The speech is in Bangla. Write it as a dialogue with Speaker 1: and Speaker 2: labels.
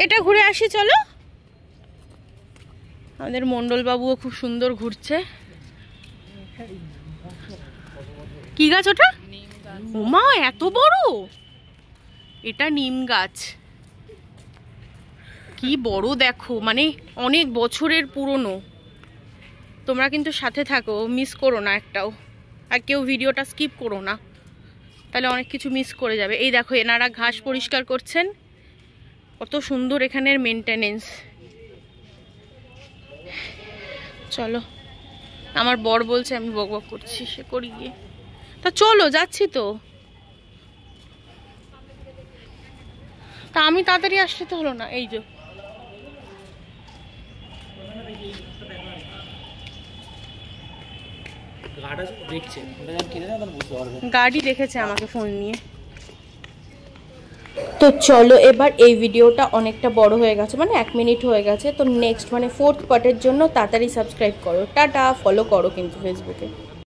Speaker 1: এটা ঘুরে আসি চলো। আমাদের মন্ডল বাবুও খুব সুন্দর ঘুরছে। কি গাছ ওটা? ওমা এত বড়! এটা নিম গাছ। কি বড় দেখো, মানে অনেক বছরের পুরনো। তোমরা কিন্তু সাথে থাকো, মিস করো না একটাও, আর কেউ ভিডিওটা স্কিপ করো না, তাহলে অনেক কিছু মিস করে যাবে। এই দেখো এনারা ঘাস পরিষ্কার করছেন, কত সুন্দর এখানের মেনটেনেন্স। চলো, আমার বর বলছে আমি বকবক করছি, সে করি গিয়ে। তা চলো, যাচ্ছি তো। তা আমি তাড়াতাড়ি আসতে তো হলো না। এই যে গাড়ি দেখেছে আমাকে ফোন নিয়ে। তো চলো, এবার এই ভিডিওটা অনেকটা বড় হয়ে গেছে, মানে 1 মিনিট হয়ে গেছে। তো নেক্সট মানে 4th পার্টের জন্য তাড়াতাড়ি সাবস্ক্রাইব করো। টাটা, ফলো করো কিন্তু ফেসবুকে।